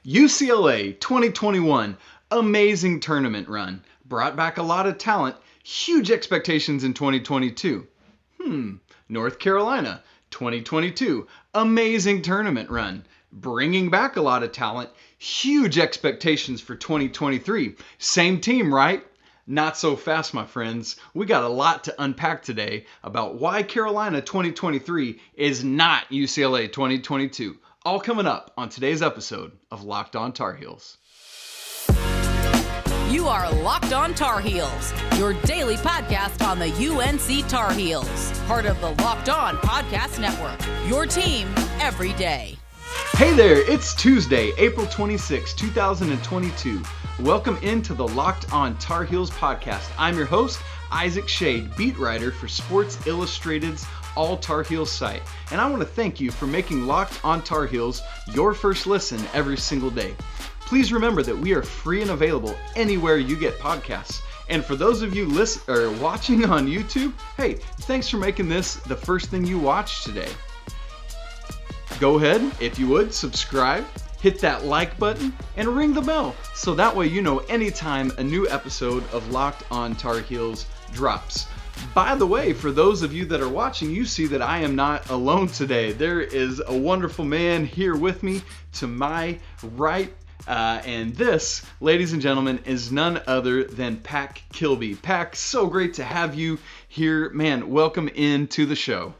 UCLA 2021, amazing tournament run. Brought back a lot of talent, huge expectations in 2022. North Carolina 2022, amazing tournament run. Bringing back a lot of talent, huge expectations for 2023. Same team, right? Not so fast, my friends. We got a lot to unpack today about why Carolina 2023 is not UCLA 2022. All coming up on today's episode of Locked On Tar Heels. You are Locked On Tar Heels, your daily podcast on the UNC Tar Heels, part of the Locked On Podcast Network, your team every day. Hey there, it's Tuesday, April 26, 2022. Welcome into the Locked On Tar Heels podcast. I'm your host, Isaac Schade, beat writer for Sports Illustrated's All Tar Heels site. And I want to thank you for making Locked On Tar Heels your first listen every single day. Please remember that we are free and available anywhere you get podcasts. And for those of you watching on YouTube, hey, thanks for making this the first thing you watch today. Go ahead, if you would, subscribe, hit that like button, and ring the bell so that way you know anytime a new episode of Locked On Tar Heels drops. By the way, for those of you that are watching, you see that I am not alone today. There is a wonderful man here with me to my right. And this, ladies and gentlemen, is none other than Pac Kilby. Pac, so great to have you here. Man, welcome into the show.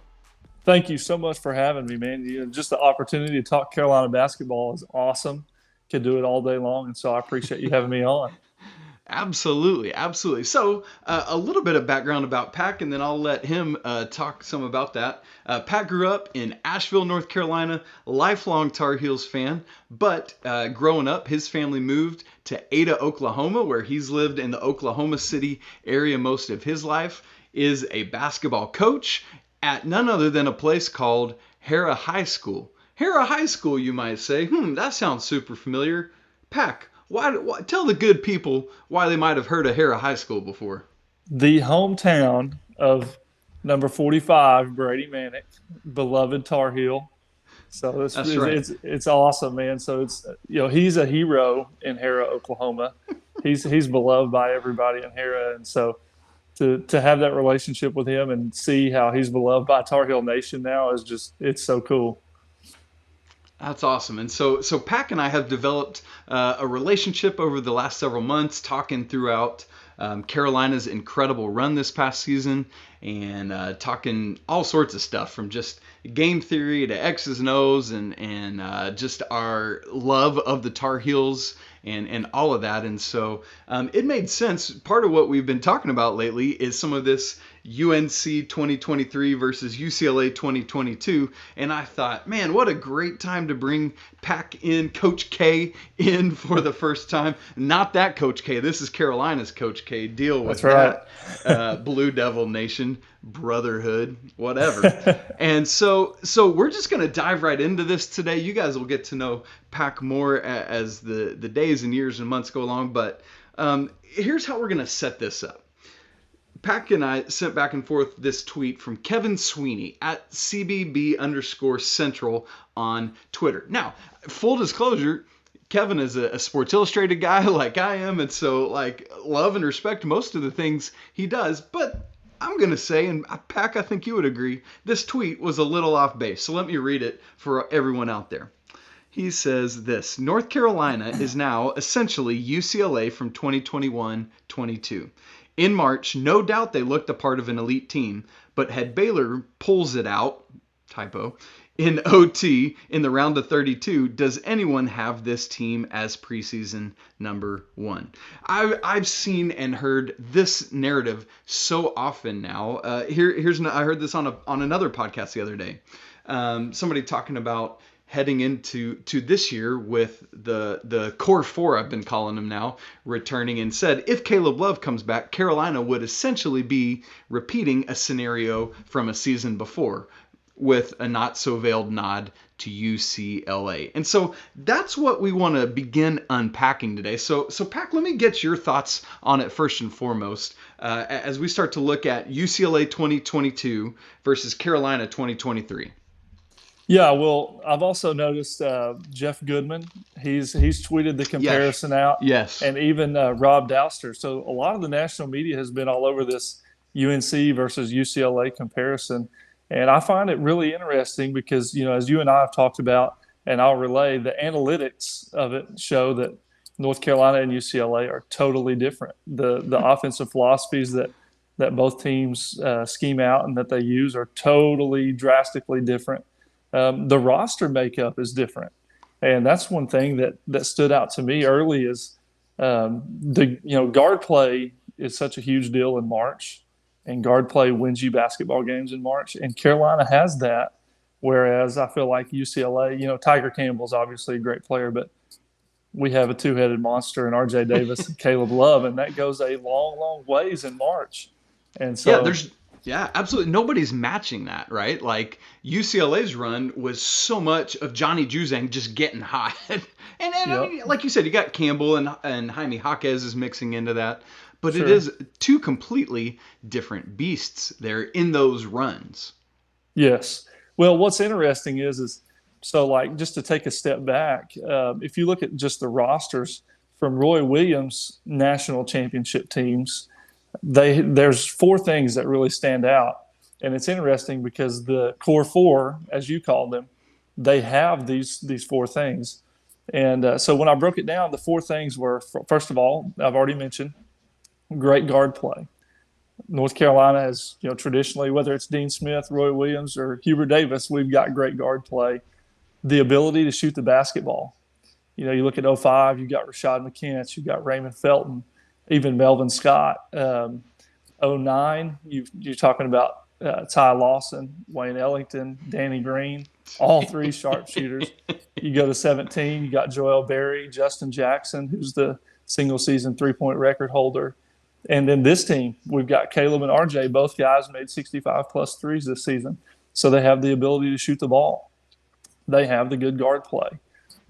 Thank you so much for having me, man. Just the opportunity to talk Carolina basketball is awesome. Could do it all day long, and so I appreciate you having me on. Absolutely, absolutely. So a little bit of background about Pac, and then I'll let him talk some about that. Pac grew up in Asheville, North Carolina, lifelong Tar Heels fan, but growing up, his family moved to Ada, Oklahoma, where he's lived in the Oklahoma City area most of his life, is a basketball coach at none other than a place called Hara High School. Hara High School, you might say. That sounds super familiar. Pac, why, tell the good people why they might have heard of Hara High School before. The hometown of number 45, Brady Manek, beloved Tar Heel. So it's awesome, man. So he's a hero in Hara, Oklahoma. He's beloved by everybody in Hara, and so to have that relationship with him and see how he's beloved by Tar Heel Nation now is it's so cool. That's awesome. And so Pac and I have developed a relationship over the last several months, talking throughout Carolina's incredible run this past season and talking all sorts of stuff from just game theory to X's and O's and just our love of the Tar Heels and all of that. And so it made sense. Part of what we've been talking about lately is some of this UNC 2023 versus UCLA 2022. And I thought, man, what a great time to bring Pac in, Coach K in for the first time. Not that Coach K. This is Carolina's Coach K. Deal with That's that. Blue Devil Nation, brotherhood, whatever. And so we're just going to dive right into this today. You guys will get to know Pac more as the days and years and months go along. But here's how we're going to set this up. Pac and I sent back and forth this tweet from Kevin Sweeney at CBB_Central on Twitter. Now, full disclosure, Kevin is a Sports Illustrated guy like I am, and so love and respect most of the things he does. But I'm going to say, and Pac, I think you would agree, this tweet was a little off base. So let me read it for everyone out there. He says this: North Carolina is now essentially UCLA from 2021-22. In March, no doubt they looked a part of an elite team, but had Baylor pulls it out, typo, in OT in the round of 32, does anyone have this team as preseason number one? I've seen and heard this narrative so often now. I heard this on another podcast the other day. Somebody talking about heading into this year with the core four, I've been calling them now, returning, and said if Caleb Love comes back, Carolina would essentially be repeating a scenario from a season before with a not-so-veiled nod to UCLA. And so that's what we want to begin unpacking today. So Pac, let me get your thoughts on it first and foremost as we start to look at UCLA 2022 versus Carolina 2023. Yeah, well, I've also noticed Jeff Goodman. He's tweeted the comparison out. Yes. And even Rob Douster. So a lot of the national media has been all over this UNC versus UCLA comparison. And I find it really interesting because, as you and I have talked about, and I'll relay, the analytics of it show that North Carolina and UCLA are totally different. The offensive philosophies that both teams scheme out and that they use are totally drastically different. The roster makeup is different, and that's one thing that stood out to me early is guard play is such a huge deal in March, and guard play wins you basketball games in March, and Carolina has that, whereas I feel like UCLA, Tiger Campbell's obviously a great player, but we have a two-headed monster in R.J. Davis and Caleb Love, and that goes a long, long ways in March. And so yeah, absolutely. Nobody's matching that, right? Like UCLA's run was so much of Johnny Juzang just getting hot. and I mean, like you said, you got Campbell and Jaime Jaquez is mixing into that. But It is two completely different beasts there in those runs. Yes. Well, what's interesting is so like just to take a step back, if you look at just the rosters from Roy Williams' national championship teams, there's four things that really stand out. And it's interesting because the core four, as you call them, they have these four things. And so when I broke it down, the four things were, first of all, I've already mentioned, great guard play. North Carolina has, traditionally, whether it's Dean Smith, Roy Williams, or Hubert Davis, we've got great guard play. The ability to shoot the basketball. You look at 05, you've got Rashad McKinnis, you've got Raymond Felton, even Melvin Scott. 09, you're talking about Ty Lawson, Wayne Ellington, Danny Green, all three sharpshooters. You go to 17, you got Joel Berry, Justin Jackson, who's the single-season three-point record holder. And then this team, we've got Caleb and RJ. Both guys made 65-plus threes this season. So they have the ability to shoot the ball. They have the good guard play.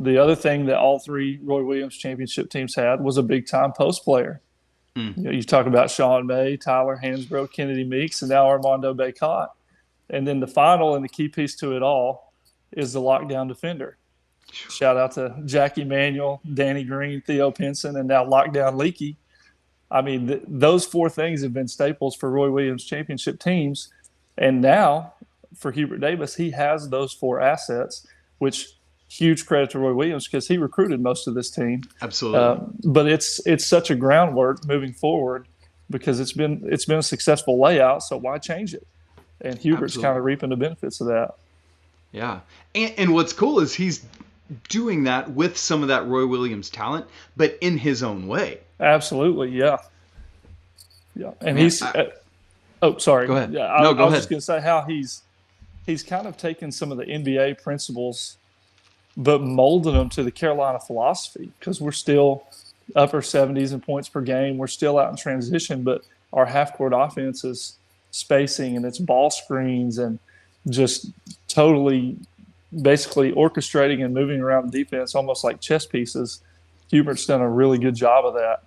The other thing that all three Roy Williams championship teams had was a big-time post player. You talk about Sean May, Tyler Hansbrough, Kennedy Meeks, and now Armando Bacot. And then the final and the key piece to it all is the lockdown defender. Shout out to Jackie Manuel, Danny Green, Theo Pinson, and now lockdown Leaky. I mean, those four things have been staples for Roy Williams championship teams. And now for Hubert Davis, he has those four assets, which huge credit to Roy Williams because he recruited most of this team. Absolutely. But it's such a groundwork moving forward because it's been a successful layout. So why change it? And Hubert's kind of reaping the benefits of that. Yeah. And what's cool is he's doing that with some of that Roy Williams talent, but in his own way. Absolutely. Yeah. Yeah. And sorry. Go ahead. Yeah. I was just going to say how he's kind of taken some of the NBA principles but molded them to the Carolina philosophy because we're still upper 70s in points per game. We're still out in transition, but our half-court offense is spacing and it's ball screens and just totally basically orchestrating and moving around the defense almost like chess pieces. Hubert's done a really good job of that.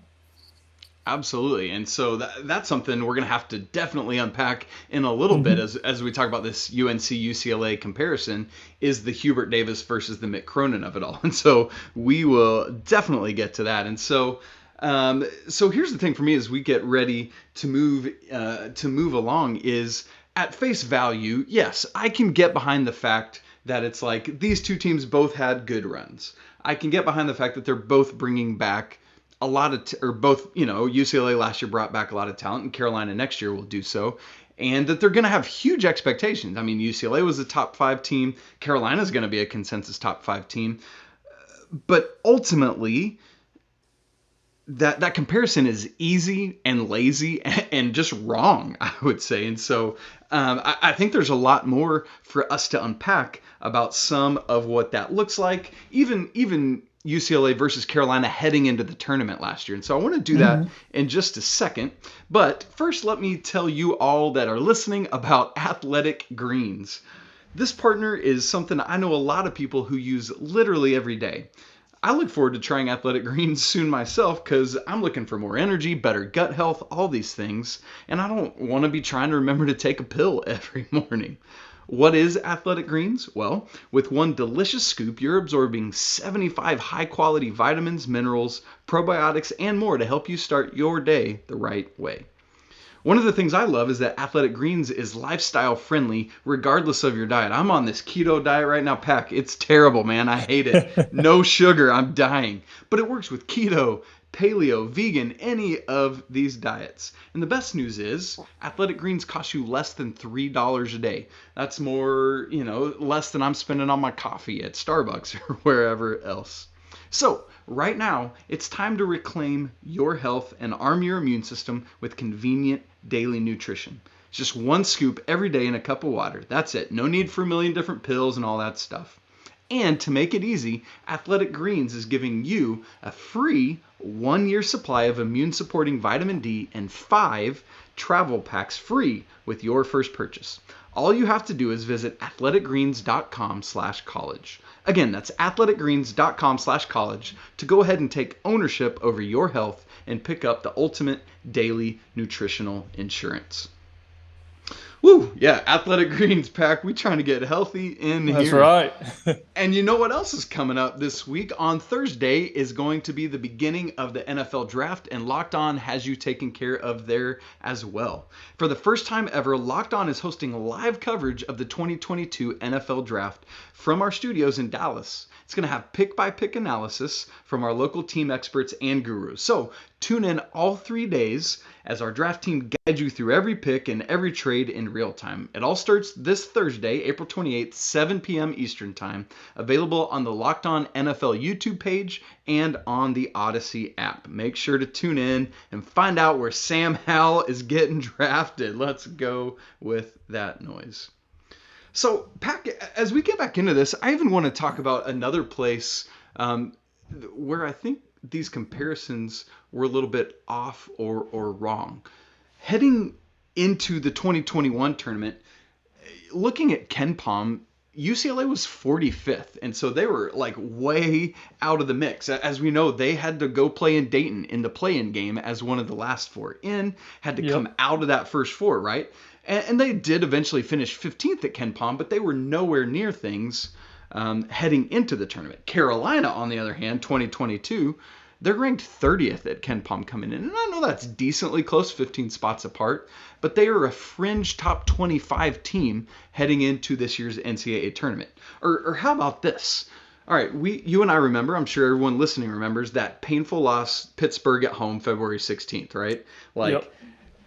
Absolutely. And so that's something we're going to have to definitely unpack in a little bit as we talk about this UNC-UCLA comparison is the Hubert Davis versus the Mick Cronin of it all. And so we will definitely get to that. And so here's the thing for me as we get ready to move along is at face value, yes, I can get behind the fact that it's like these two teams both had good runs. I can get behind the fact that they're both bringing back a lot of, UCLA last year brought back a lot of talent, and Carolina next year will do so, and that they're going to have huge expectations. I mean, UCLA was a top 5 team. Carolina's going to be a consensus top 5 team. But ultimately, that comparison is easy and lazy and just wrong, I would say. And so I think there's a lot more for us to unpack about some of what that looks like, even UCLA versus Carolina heading into the tournament last year. And so I want to do that in just a second. But first, let me tell you all that are listening about Athletic Greens. This partner is something I know a lot of people who use literally every day. I look forward to trying Athletic Greens soon myself because I'm looking for more energy, better gut health, all these things. And I don't want to be trying to remember to take a pill every morning. What is Athletic Greens? Well, with one delicious scoop, you're absorbing 75 high-quality vitamins, minerals, probiotics, and more to help you start your day the right way. One of the things I love is that Athletic Greens is lifestyle friendly regardless of your diet. I'm on this keto diet right now, Pac. It's terrible, man. I hate it. No sugar. I'm dying. But it works with keto, paleo, vegan, any of these diets. And the best news is Athletic Greens cost you less than $3 a day. That's more, less than I'm spending on my coffee at Starbucks or wherever else. So right now, it's time to reclaim your health and arm your immune system with convenient daily nutrition. It's just one scoop every day in a cup of water. That's it. No need for a million different pills and all that stuff. And to make it easy, Athletic Greens is giving you a free 1-year supply of immune-supporting vitamin D and 5 travel packs free with your first purchase. All you have to do is visit athleticgreens.com/college. Again, that's athleticgreens.com/college to go ahead and take ownership over your health and pick up the ultimate daily nutritional insurance. Woo, yeah, Athletic Greens, Pac. We trying to get healthy in here. That's right. And you know what else is coming up this week? On Thursday is going to be the beginning of the NFL Draft, and Locked On has you taken care of there as well. For the first time ever, Locked On is hosting live coverage of the 2022 NFL Draft from our studios in Dallas. It's going to have pick-by-pick analysis from our local team experts and gurus. So tune in all 3 days as our draft team guides you through every pick and every trade in real time. It all starts this Thursday, April 28th, 7 p.m. Eastern Time, available on the Locked On NFL YouTube page and on the Odyssey app. Make sure to tune in and find out where Sam Howell is getting drafted. Let's go with that noise. So, Pac, as we get back into this, I even want to talk about another place where I think these comparisons were a little bit off or wrong. Heading into the 2021 tournament, looking at KenPom, UCLA was 45th, and so they were like way out of the mix. As we know, they had to go play in Dayton in the play-in game as one of the last 4 in, had to come out of that first 4, right? And they did eventually finish 15th at KenPom, but they were nowhere near things heading into the tournament. Carolina, on the other hand, 2022, they're ranked 30th at KenPom coming in. And I know that's decently close, 15 spots apart, but they are a fringe top 25 team heading into this year's NCAA tournament. Or how about this? All right, you and I remember, I'm sure everyone listening remembers, that painful loss, Pittsburgh at home, February 16th, right?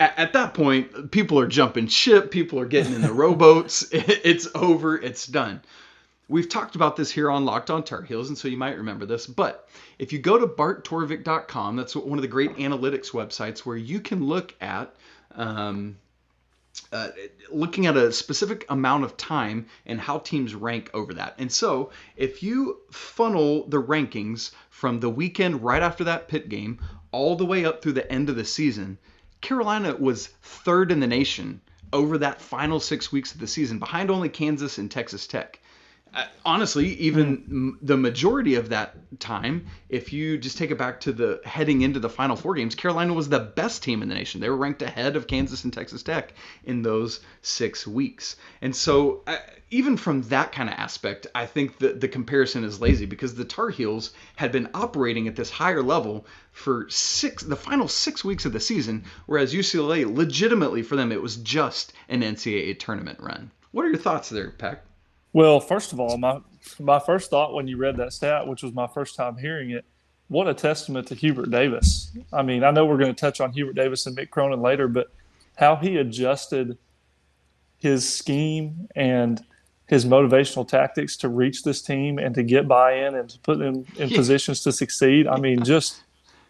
At that point, people are jumping ship, people are getting in the rowboats, it's over, it's done. We've talked about this here on Locked On Tar Heels, and so you might remember this, but if you go to barttorvik.com, that's one of the great analytics websites where you can look at looking at a specific amount of time and how teams rank over that. And so if you funnel the rankings from the weekend right after that Pitt game all the way up through the end of the season, Carolina was 3rd in the nation over that final 6 weeks of the season, behind only Kansas and Texas Tech. Honestly, even the majority of that time, if you just take it back to the heading into the Final Four games, Carolina was the best team in the nation. They were ranked ahead of Kansas and Texas Tech in those 6 weeks. And so even from that kind of aspect, I think that the comparison is lazy because the Tar Heels had been operating at this higher level for the final 6 weeks of the season, whereas UCLA, legitimately for them, it was just an NCAA tournament run. What are your thoughts there, Pac? Well, first of all, my first thought when you read that stat, which was my first time hearing it, what a testament to Hubert Davis. I mean, I know we're going to touch on Hubert Davis and Mick Cronin later, but how he adjusted his scheme and his motivational tactics to reach this team and to get buy-in and to put them in positions to succeed. I mean, just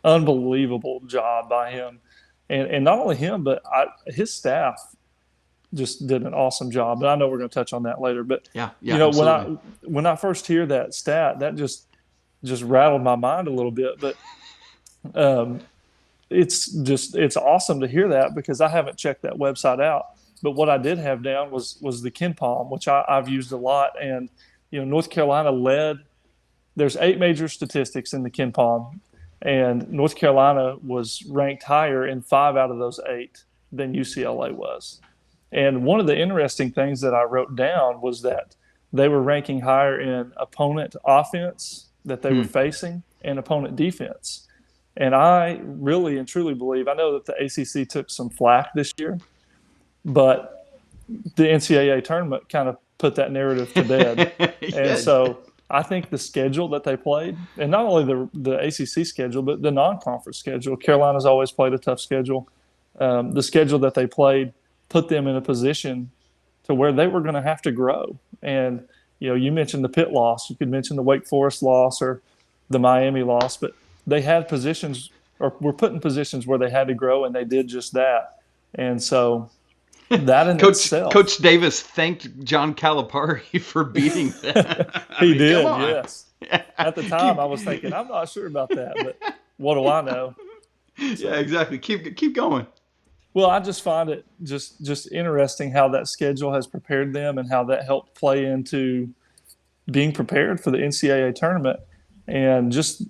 unbelievable job by him. And not only him, but his staff just did an awesome job. And I know we're going to touch on that later, but absolutely. when I first hear that stat, that just rattled my mind a little bit. But it's awesome to hear that because I haven't checked that website out. But what I did have down was the KenPom, which I've used a lot. And North Carolina led. There's 8 major statistics in the KenPom, and North Carolina was ranked higher in 5 out of those 8 than UCLA was. And one of the interesting things that I wrote down was that they were ranking higher in opponent offense that they were facing and opponent defense. And I really and truly believe, I know that the ACC took some flack this year, but the NCAA tournament kind of put that narrative to bed. And so I think the schedule that they played, and not only the ACC schedule, but the non-conference schedule, Carolina's always played a tough schedule. The schedule that they played put them in a position to where they were going to have to grow. And, you mentioned the Pitt loss. You could mention the Wake Forest loss or the Miami loss, but they had positions or were put in positions where they had to grow, and they did just that. And so that in itself. Coach Davis thanked John Calipari for beating them. He did, yes. At the time, I was thinking, I'm not sure about that, but what do I know? So, yeah, exactly. Keep going. Well, I just find it just interesting how that schedule has prepared them and how that helped play into being prepared for the NCAA tournament. And just,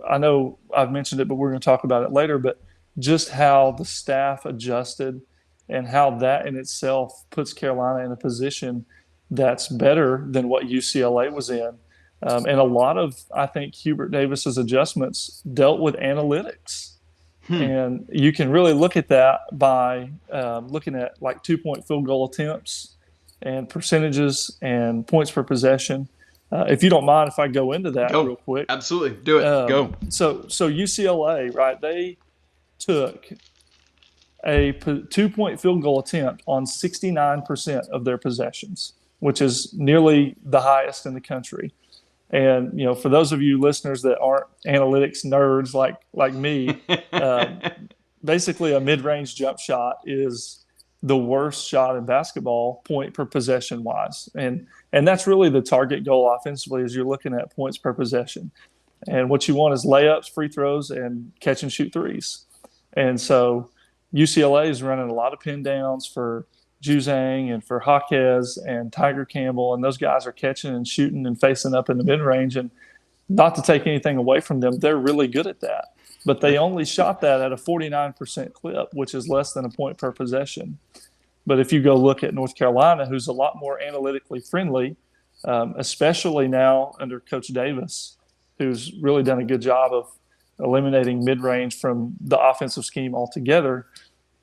I know I've mentioned it, but we're going to talk about it later, but just how the staff adjusted and how that in itself puts Carolina in a position that's better than what UCLA was in. And a lot of, I think, Hubert Davis's adjustments dealt with analytics. And you can really look at that by looking at like 2-point field goal attempts and percentages and points per possession. If you don't mind if I go into that real quick. Absolutely. Do it. Go. So UCLA, right, they took a 2-point field goal attempt on 69% of their possessions, which is nearly the highest in the country. And, for those of you listeners that aren't analytics nerds like me, basically a mid-range jump shot is the worst shot in basketball, point per possession wise. And that's really the target goal offensively is you're looking at points per possession. And what you want is layups, free throws, and catch and shoot threes. And so UCLA is running a lot of pin downs for Juzang and for Jaquez and Tiger Campbell, and those guys are catching and shooting and facing up in the mid-range. And not to take anything away from them, they're really good at that. But they only shot that at a 49% clip, which is less than a point per possession. But if you go look at North Carolina, who's a lot more analytically friendly, especially now under Coach Davis, who's really done a good job of eliminating mid-range from the offensive scheme altogether,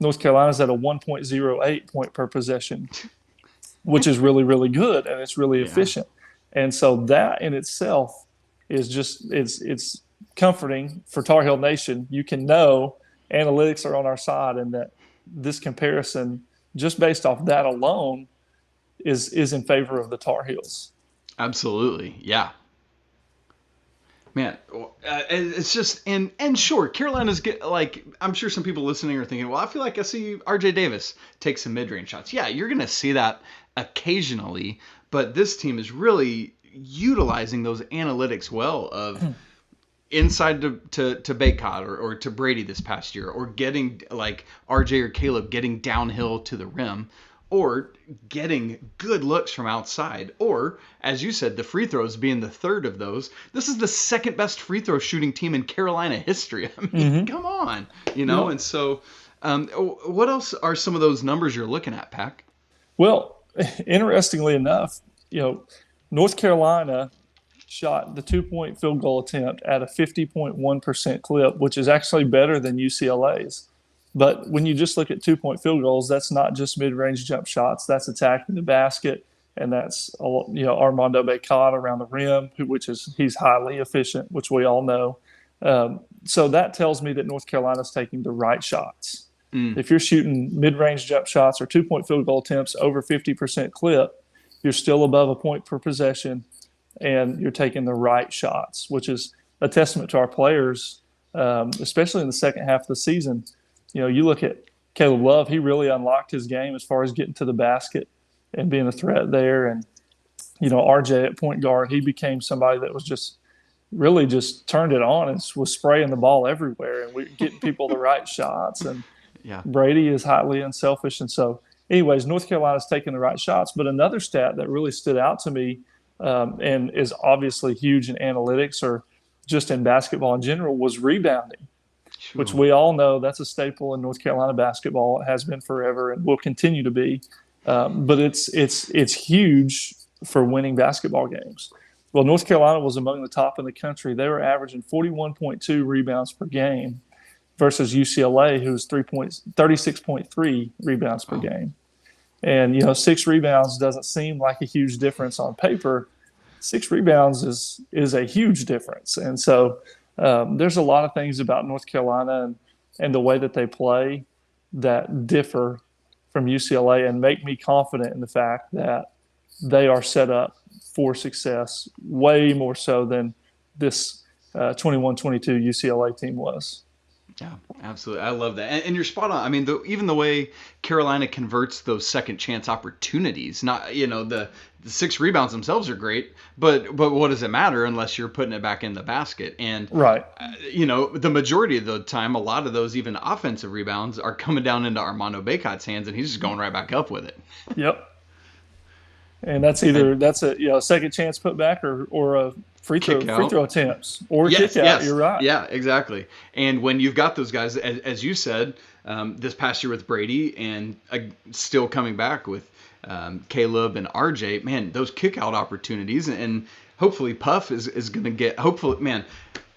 North Carolina's at a 1.08 point per possession, which is really, really good, and it's really efficient. And so that in itself is just it's comforting for Tar Heel Nation. You can know analytics are on our side, and that this comparison, just based off that alone, is in favor of the Tar Heels. Absolutely, yeah. Man, it's just and sure, Carolina's I'm sure some people listening are thinking, well, I feel like I see RJ Davis take some mid-range shots. Yeah, you're gonna see that occasionally, but this team is really utilizing those analytics well of inside to Bacot or to Brady this past year, or getting like RJ or Caleb getting downhill to the rim, or getting good looks from outside, or, as you said, the free throws being the third of those. This is the second best free throw shooting team in Carolina history. I mean, come on, And so what else are some of those numbers you're looking at, Pac? Well, interestingly enough, North Carolina shot the 2-point field goal attempt at a 50.1% clip, which is actually better than UCLA's. But when you just look at 2-point field goals, that's not just mid-range jump shots. That's attacking the basket, and that's Armando Bacot around the rim, he's highly efficient, which we all know. So that tells me that North Carolina's taking the right shots. If you're shooting mid-range jump shots or 2-point field goal attempts over 50% clip, you're still above a point per possession, and you're taking the right shots, which is a testament to our players, especially in the second half of the season. You look at Caleb Love, he really unlocked his game as far as getting to the basket and being a threat there. And, RJ at point guard, he became somebody that was just turned it on and was spraying the ball everywhere, and we're getting people the right shots. And Brady is highly unselfish. And so anyways, North Carolina's taking the right shots. But another stat that really stood out to me and is obviously huge in analytics or just in basketball in general was rebounding. which we all know that's a staple in North Carolina basketball. It has been forever and will continue to be. But it's huge for winning basketball games. Well, North Carolina was among the top in the country. They were averaging 41.2 rebounds per game versus UCLA, who was 36.3 rebounds per game. And, 6 rebounds doesn't seem like a huge difference on paper. 6 rebounds is a huge difference. And so there's a lot of things about North Carolina and the way that they play that differ from UCLA and make me confident in the fact that they are set up for success way more so than this 21-22 UCLA team was. Yeah, absolutely. I love that. And you're spot on. I mean, even the way Carolina converts those second chance opportunities, not, the 6 rebounds themselves are great, but what does it matter unless you're putting it back in the basket? And, right. The majority of the time, a lot of those even offensive rebounds are coming down into Armando Bacot's hands, and he's just going right back up with it. Yep. And that's a second chance putback or a free throw attempts or kick out. Yes. You're right. Yeah, exactly. And when you've got those guys, as you said, this past year with Brady and still coming back with Caleb and RJ, man, those kick out opportunities, and hopefully Puff is going to get. Hopefully, man.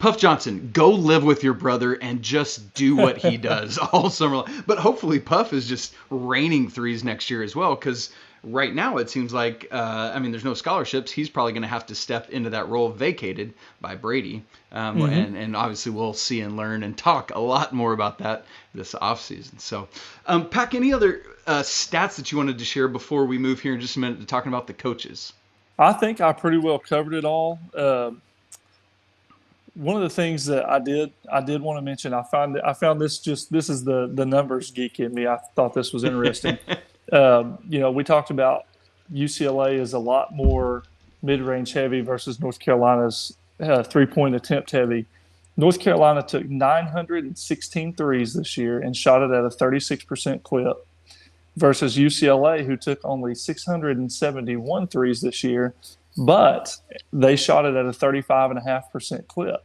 Puff Johnson, go live with your brother and just do what he does all summer long. But hopefully Puff is just raining threes next year as well, because right now it seems like, there's no scholarships. He's probably going to have to step into that role vacated by Brady. And obviously we'll see and learn and talk a lot more about that this offseason. So, Pac, any other stats that you wanted to share before we move here in just a minute to talking about the coaches? I think I pretty well covered it all. One of the things that I did want to mention, I found this is the numbers geek in me. I thought this was interesting. We talked about UCLA is a lot more mid-range heavy versus North Carolina's 3-point attempt heavy. North Carolina took 916 threes this year and shot it at a 36% clip versus UCLA, who took only 671 threes this year, but they shot it at a 35.5% clip,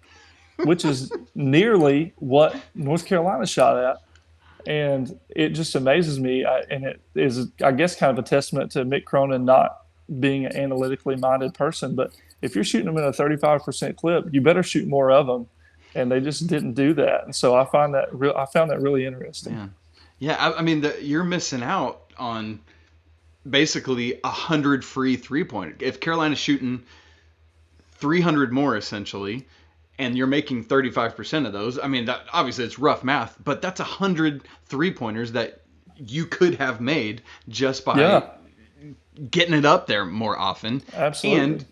which is nearly what North Carolina shot at. And it just amazes me. And it is, I guess, kind of a testament to Mick Cronin not being an analytically minded person. But if you're shooting them at a 35% clip, you better shoot more of them. And they just didn't do that. And so I found that really interesting. Yeah. You're missing out on basically 100 free 3-point. If Carolina's shooting 300 more essentially, and you're making 35% of those, that obviously it's rough math, but that's 100 3-pointers that you could have made just by getting it up there more often. Absolutely.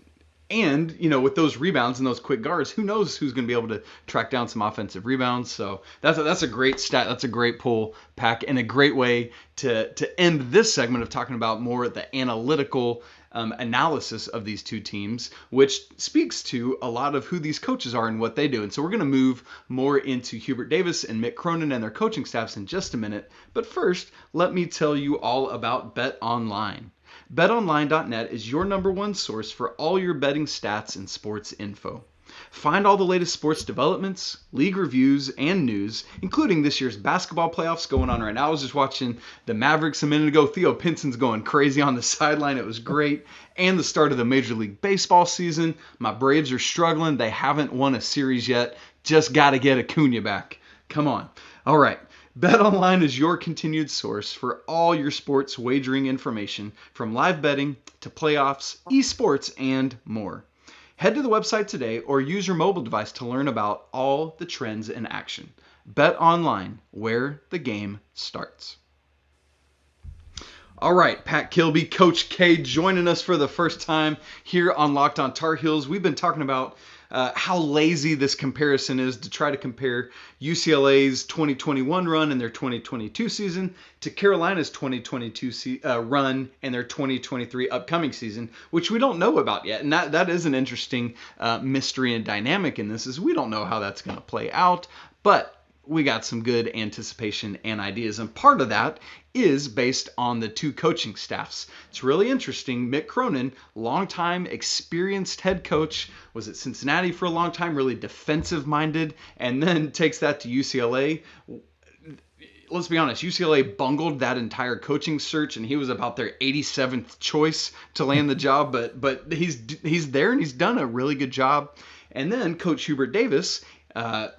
And with those rebounds and those quick guards, who knows who's going to be able to track down some offensive rebounds. So that's a great stat. That's a great pull, Pac, and a great way to end this segment of talking about more the analytical analysis of these two teams, which speaks to a lot of who these coaches are and what they do. And so we're going to move more into Hubert Davis and Mick Cronin and their coaching staffs in just a minute. But first, let me tell you all about Bet Online. BetOnline.net is your number one source for all your betting stats and sports info. Find all the latest sports developments, league reviews, and news, including this year's basketball playoffs going on right now. I was just watching the Mavericks a minute ago. Theo Pinson's going crazy on the sideline. It was great. And the start of the Major League Baseball season. My Braves are struggling. They haven't won a series yet. Just got to get Acuna back. Come on. All right. BetOnline is your continued source for all your sports wagering information, from live betting to playoffs, esports, and more. Head to the website today or use your mobile device to learn about all the trends in action. BetOnline, where the game starts. All right, Pac Kilby, Coach K, joining us for the first time here on Locked On Tar Heels. We've been talking about how lazy this comparison is to try to compare UCLA's 2021 run and their 2022 season to Carolina's 2022 run and their 2023 upcoming season, which we don't know about yet. And that is an interesting mystery and dynamic in this, is we don't know how that's going to play out. But we got some good anticipation and ideas. And part of that is based on the two coaching staffs. It's really interesting. Mick Cronin, longtime experienced head coach, was at Cincinnati for a long time, really defensive minded, and then takes that to UCLA. Let's be honest, UCLA bungled that entire coaching search, and he was about their 87th choice to land the job. But he's there, and he's done a really good job. And then Coach Hubert Davis,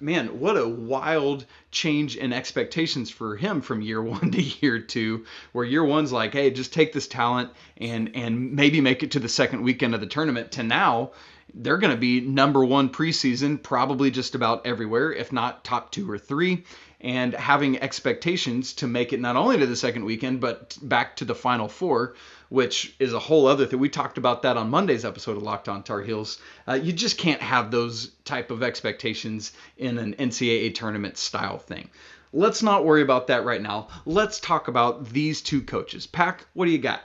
man, what a wild change in expectations for him from year one to year two, where year one's like, hey, just take this talent and maybe make it to the second weekend of the tournament, to now they're going to be number one preseason, probably just about everywhere, if not top 2 or 3. And having expectations to make it not only to the second weekend, but back to the Final Four, which is a whole other thing. We talked about that on Monday's episode of Locked On Tar Heels. You just can't have those type of expectations in an NCAA tournament style thing. Let's not worry about that right now. Let's talk about these two coaches. Pac, what do you got?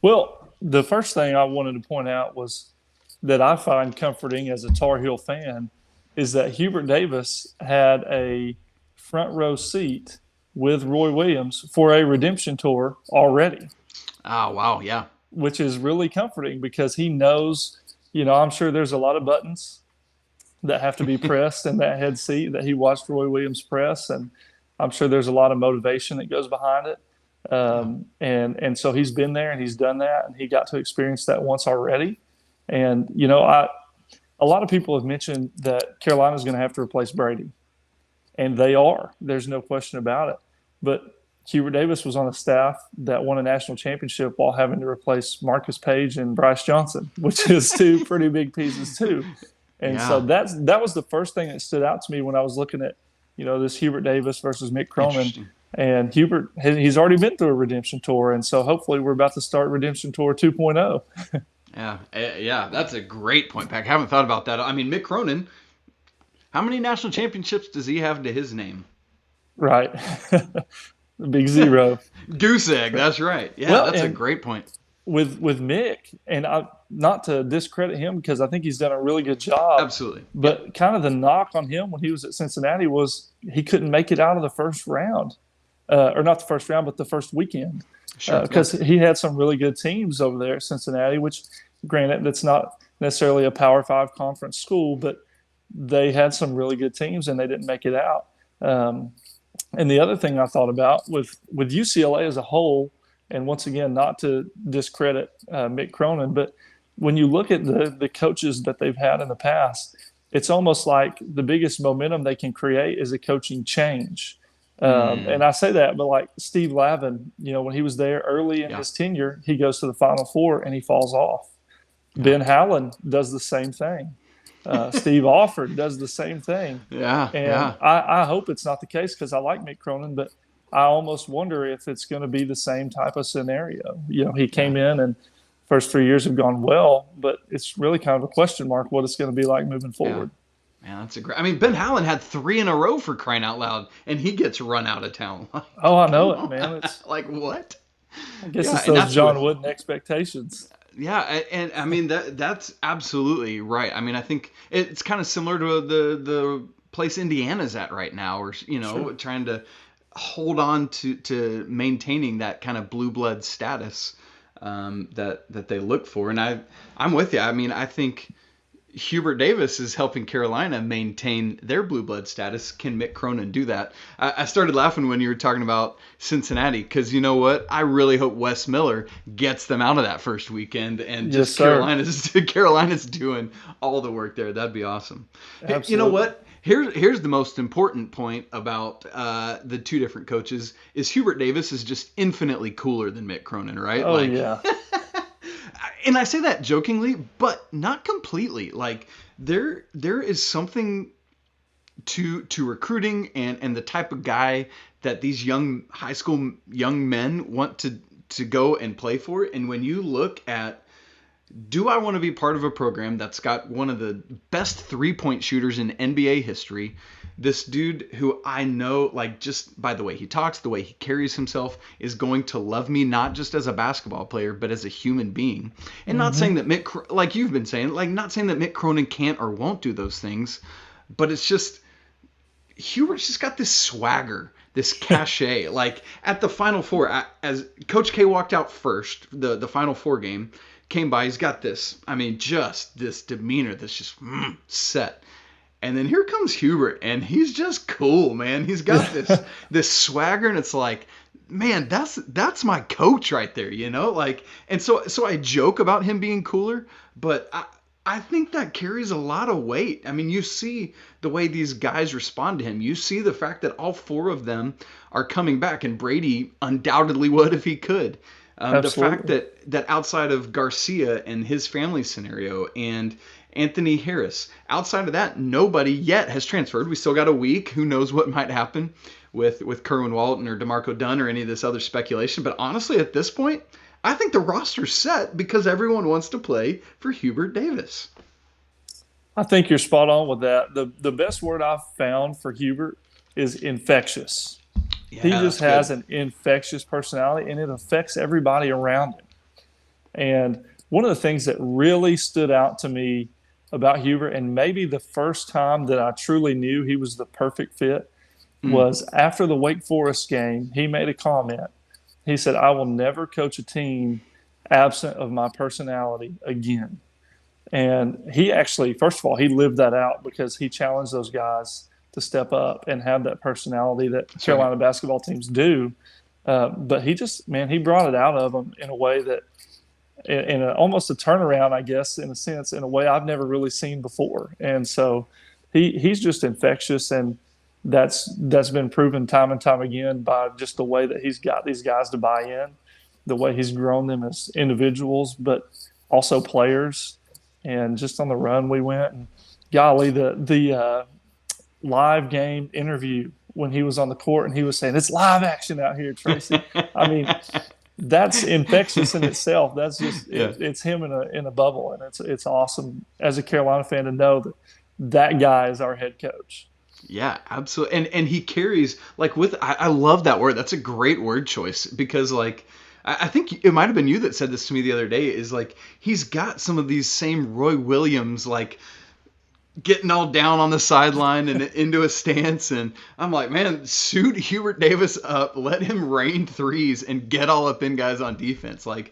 Well, the first thing I wanted to point out was that I find comforting as a Tar Heel fan is that Hubert Davis had a front row seat with Roy Williams for a redemption tour already. Oh, wow. Yeah. Which is really comforting because he knows, I'm sure there's a lot of buttons that have to be pressed in that head seat that he watched Roy Williams press. And I'm sure there's a lot of motivation that goes behind it. And so he's been there and he's done that, and he got to experience that once already. And, a lot of people have mentioned that Carolina's going to have to replace Brady. And they are. There's no question about it. But Hubert Davis was on a staff that won a national championship while having to replace Marcus Page and Bryce Johnson, which is two pretty big pieces too. And so that was the first thing that stood out to me when I was looking at, this Hubert Davis versus Mick Cronin. And Hubert, he's already been through a redemption tour. And so hopefully we're about to start redemption tour 2.0. Yeah, that's a great point, Pac. I haven't thought about that. I mean, Mick Cronin, how many national championships does he have to his name? Right. Big zero. Goose egg, that's right. Yeah, well, that's a great point. With Mick, and not to discredit him because I think he's done a really good job. Absolutely. But kind of the knock on him when he was at Cincinnati was he couldn't make it out of the first round. Or not the first round, but the first weekend. Because he had some really good teams over there at Cincinnati, which, granted, that's not necessarily a Power 5 conference school, but they had some really good teams and they didn't make it out. And the other thing I thought about with UCLA as a whole, and once again, not to discredit Mick Cronin, but when you look at the coaches that they've had in the past, it's almost like the biggest momentum they can create is a coaching change. And I say that, but like Steve Lavin, when he was there early in his tenure, he goes to the Final Four and he falls off. Ben Howland does the same thing. Steve Alford does the same thing. I hope it's not the case because I like Mick Cronin, but I almost wonder if it's going to be the same type of scenario. He came in and first 3 years have gone well, but it's really kind of a question mark what it's going to be like moving forward. Man, that's a great. I mean, Ben Howland had 3 in a row for crying out loud, and he gets run out of town. Oh, I know it, man. It's like what? I guess it's those John Wooden expectations. Yeah, and I mean that's absolutely right. I mean, I think it's kind of similar to the place Indiana's at right now, or trying to hold on to maintaining that kind of blue blood status that they look for. And I'm with you. I mean, I think Hubert Davis is helping Carolina maintain their blue blood status. Can Mick Cronin do that? I started laughing when you were talking about Cincinnati because you know what? I really hope Wes Miller gets them out of that first weekend and just Carolina's doing all the work there. That'd be awesome. Absolutely. You know what? Here's the most important point about the two different coaches is Hubert Davis is just infinitely cooler than Mick Cronin, right? Oh, yeah. And I say that jokingly, but not completely. Like there is something to recruiting and the type of guy that these young high school young men want to go and play for. And when you look at, do I want to be part of a program that's got one of the best 3-point shooters in NBA history? This dude who I know, like, just by the way he talks, the way he carries himself, is going to love me not just as a basketball player, but as a human being. And not saying that Mick, like you've been saying, like not saying that Mick Cronin can't or won't do those things, but it's just Hubert's just got this swagger, this cachet. Like at the Final Four, as Coach K walked out first, the Final Four game came by. He's got this, I mean, just this demeanor that's just set. And then here comes Hubert, and he's just cool, man. He's got this swagger, and it's like, man, that's my coach right there, you know? Like, and so I joke about him being cooler, but I think that carries a lot of weight. I mean, you see the way these guys respond to him. You see the fact that all four of them are coming back, and Brady undoubtedly would if he could. The fact that outside of Garcia and his family scenario and Anthony Harris, outside of that, nobody yet has transferred. We still got a week. Who knows what might happen with Kerwin Walton or DeMarco Dunn or any of this other speculation. But honestly, at this point, I think the roster's set because everyone wants to play for Hubert Davis. I think you're spot on with that. The best word I've found for Hubert is infectious. Yeah, he just has an infectious personality, and it affects everybody around him. And one of the things that really stood out to me about Hubert, and maybe the first time that I truly knew he was the perfect fit, was after the Wake Forest game. He made a comment. He said, "I will never coach a team absent of my personality again." And he actually, first of all, he lived that out because he challenged those guys to step up and have that personality that Carolina basketball teams do. But he just, man, he brought it out of them in a way that, in almost a turnaround, I guess, in a sense, in a way I've never really seen before. And so he's just infectious, and that's been proven time and time again by just the way that he's got these guys to buy in, the way he's grown them as individuals, but also players. And just on the run we went, and golly, the live game interview when he was on the court and he was saying, "It's live action out here, Tracy." I mean, that's infectious in itself. That's just it's him in a bubble, and it's awesome as a Carolina fan to know that guy is our head coach. Yeah, absolutely. And he carries, like, I love that word. That's a great word choice because, like, I think it might have been you that said this to me the other day, is like, he's got some of these same Roy Williams, like, getting all down on the sideline and into a stance. And I'm like, man, suit Hubert Davis up, let him rain threes and get all up in guys on defense. Like,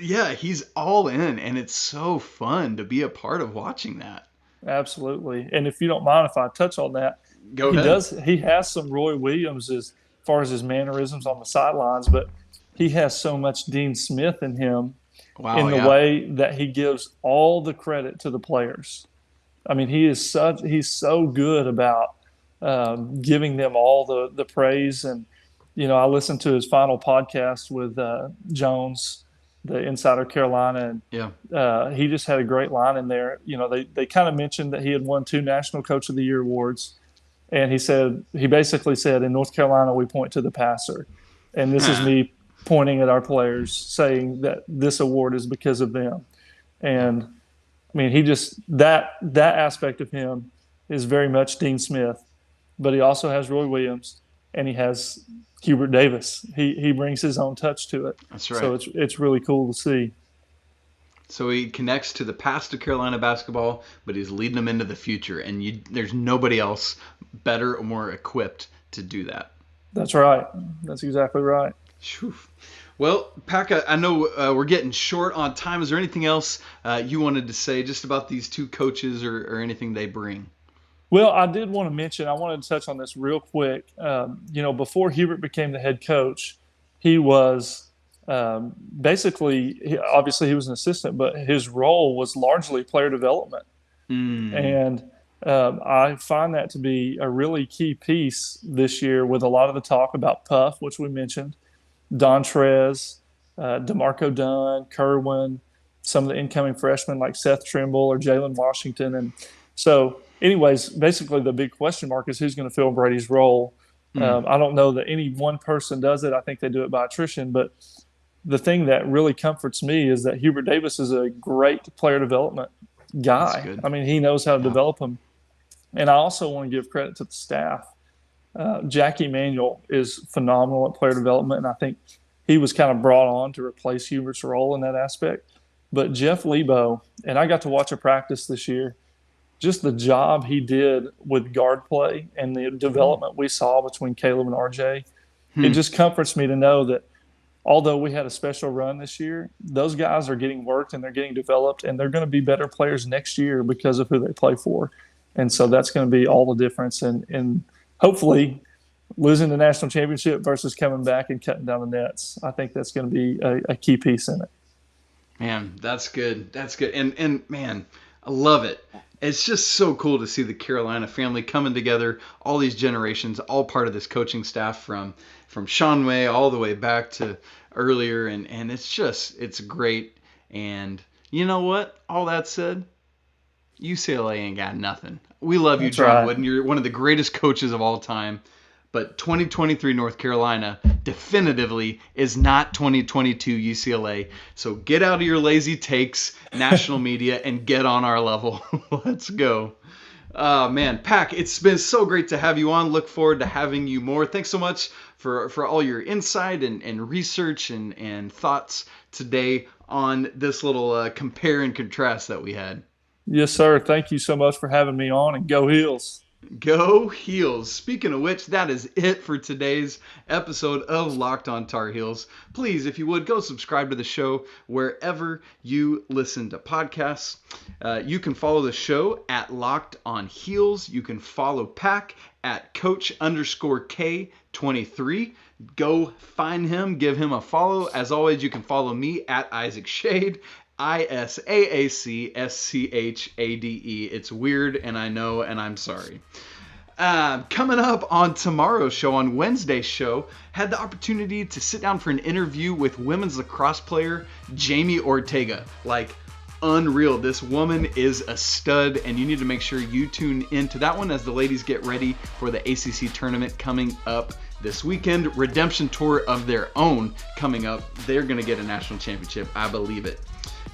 yeah, he's all in, and it's so fun to be a part of watching that. Absolutely. And if you don't mind if I touch on that, Go ahead. He has some Roy Williams as far as his mannerisms on the sidelines, but he has so much Dean Smith in him in the way that he gives all the credit to the players. I mean, he's so good about giving them all the praise. And, you know, I listened to his final podcast with Jones, the Insider Carolina, and he just had a great line in there. You know, they kind of mentioned that he had won 2 National Coach of the Year awards. And he basically said, in North Carolina, we point to the passer. And this is me pointing at our players, saying that this award is because of them. And I mean, he just, that aspect of him is very much Dean Smith, but he also has Roy Williams, and he has Hubert Davis. He brings his own touch to it. That's right. So it's really cool to see. So he connects to the past of Carolina basketball, but he's leading them into the future, and there's nobody else better or more equipped to do that. That's right. That's exactly right. Whew. Well, Pac, I know we're getting short on time. Is there anything else you wanted to say just about these two coaches or anything they bring? Well, I did want to mention, I wanted to touch on this real quick. You know, before Hubert became the head coach, he was obviously he was an assistant, but his role was largely player development. And I find that to be a really key piece this year with a lot of the talk about Puff, which we mentioned, Dontrez, DeMarco Dunn, Kerwin, some of the incoming freshmen like Seth Trimble or Jalen Washington. And so anyways, basically the big question mark is who's going to fill Brady's role. I don't know that any one person does it. I think they do it by attrition. But the thing that really comforts me is that Hubert Davis is a great player development guy. I mean, he knows how to develop them. And I also want to give credit to the staff. Jackie Manuel is phenomenal at player development, and I think he was kind of brought on to replace Hubert's role in that aspect. But Jeff Lebo, and I got to watch a practice this year, just the job he did with guard play and the development we saw between Caleb and RJ, it just comforts me to know that although we had a special run this year, those guys are getting worked and they're getting developed, and they're going to be better players next year because of who they play for. And so that's going to be all the difference. And hopefully losing the national championship versus coming back and cutting down the nets, I think that's going to be a key piece in it. Man, that's good. That's good. And man, I love it. It's just so cool to see the Carolina family coming together, all these generations, all part of this coaching staff from Sean May all the way back to earlier. And it's great. And you know what? All that said, UCLA ain't got nothing. We love you, John Wooden. You're one of the greatest coaches of all time. But 2023 North Carolina definitively is not 2022 UCLA. So get out of your lazy takes, national media, and get on our level. Let's go. Man, Pac, it's been so great to have you on. Look forward to having you more. Thanks so much for all your insight and research and thoughts today on this little compare and contrast that we had. Yes, sir. Thank you so much for having me on, and go Heels. Go Heels. Speaking of which, that is it for today's episode of Locked On Tar Heels. Please, if you would, go subscribe to the show wherever you listen to podcasts. You can follow the show at Locked On Heels. You can follow Pac at Coach_K23. Go find him, give him a follow. As always, you can follow me at Isaac Schade. ISAACSCHADE. It's weird, and I know, and I'm sorry. Coming up on tomorrow's show, on Wednesday's show, had the opportunity to sit down for an interview with women's lacrosse player Jamie Ortega. Like, unreal. This woman is a stud, and you need to make sure you tune into that one as the ladies get ready for the ACC tournament coming up this weekend. Redemption tour of their own coming up. They're going to get a national championship. I believe it.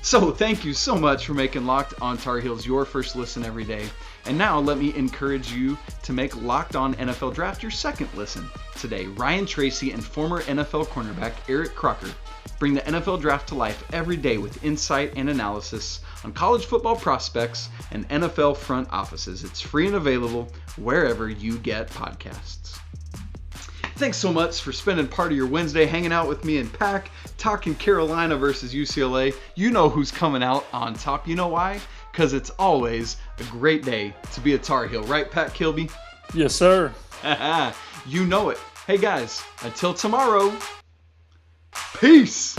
So thank you so much for making Locked On Tar Heels your first listen every day. And now let me encourage you to make Locked On NFL Draft your second listen. Today, Ryan Tracy and former NFL cornerback Eric Crocker bring the NFL Draft to life every day with insight and analysis on college football prospects and NFL front offices. It's free and available wherever you get podcasts. Thanks so much for spending part of your Wednesday hanging out with me and Pac, talking Carolina versus UCLA. You know who's coming out on top. You know why? Because it's always a great day to be a Tar Heel. Right, Pac Kilby? Yes, sir. You know it. Hey, guys, until tomorrow, peace.